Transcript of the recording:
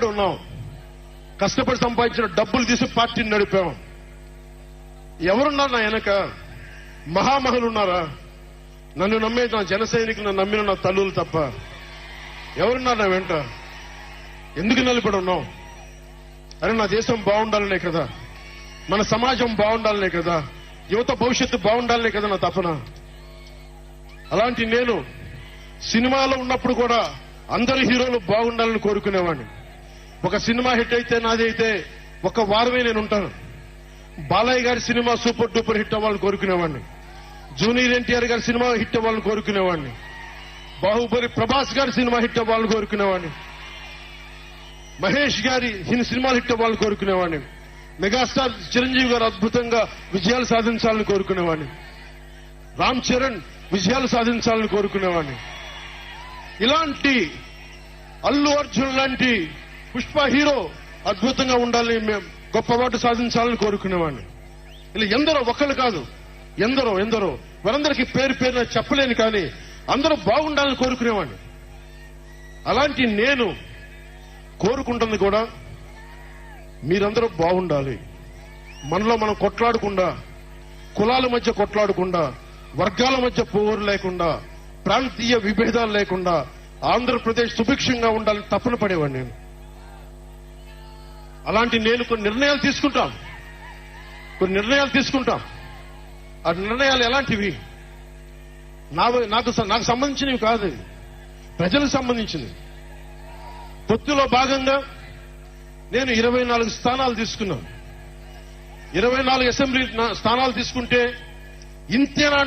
నిలబడి ఉన్నాం. కష్టపడి సంపాదించిన డబ్బులు తీసి పార్టీని నడిపాం. ఎవరున్నారు నా వెనక? మహామహులు ఉన్నారా? నన్ను నమ్మే నా జన సైనికులు, నన్ను నమ్మిన నా తల్లులు తప్ప ఎవరున్నారు నా వెంట? ఎందుకు నిలబడి ఉన్నాం? అరే నా దేశం బాగుండాలనే కదా, మన సమాజం బాగుండాలనే కదా, యువత భవిష్యత్తు బాగుండాలనే కదా నా తపన. అలాంటి నేను సినిమాలో ఉన్నప్పుడు కూడా అందరి హీరోలు బాగుండాలని కోరుకునేవాడిని. ఒక సినిమా హిట్ అయితే నాదైతే ఒక వారమే నేను ఉంటాను. బాలయ్య గారి సినిమా సూపర్ డూపర్ హిట్ అవ్వాలని కోరుకునేవాడిని. జూనియర్ ఎన్టీఆర్ గారి సినిమా హిట్ అవ్వాలని కోరుకునేవాడిని. బాహుబలి ప్రభాస్ గారి సినిమా హిట్ అవ్వాలని కోరుకునేవాడిని. మహేష్ గారి సినిమాలు హిట్ అవ్వాలని కోరుకునేవాడిని. మెగాస్టార్ చిరంజీవి గారు అద్భుతంగా విజయాలు సాధించాలని కోరుకునేవాడిని. రామ్ చరణ్ విజయాలు సాధించాలని కోరుకునేవాడిని. ఇలాంటి అల్లు అర్జున్ లాంటి పుష్ప హీరో అద్భుతంగా ఉండాలని, మేము గొప్ప వాటి సాధించాలని కోరుకునేవాడిని. ఇలా ఎందరో, ఒక్కళ్ళు కాదు, ఎందరో వారందరికీ పేరు పేరున చెప్పలేను, కానీ అందరూ బాగుండాలని కోరుకునేవాడిని. అలాంటి నేను కోరుకుంటుంది కూడా మీరందరూ బాగుండాలి. మనలో మనం కొట్లాడకుండా, కులాల మధ్య కొట్లాడకుండా, వర్గాల మధ్య పోరు లేకుండా, ప్రాంతీయ విభేదాలు లేకుండా ఆంధ్రప్రదేశ్ సుభిక్షంగా ఉండాలని తపన పడేవాడిని నేను. అలాంటి నేను కొన్ని నిర్ణయాలు తీసుకుంటాం. ఆ నిర్ణయాలు ఎలాంటివి? నాకు సంబంధించినవి కాదు, ప్రజలకు సంబంధించినవి. పొత్తులో భాగంగా నేను 24 స్థానాలు తీసుకున్నాను. 24 అసెంబ్లీ స్థానాలు తీసుకుంటే ఇంతేనా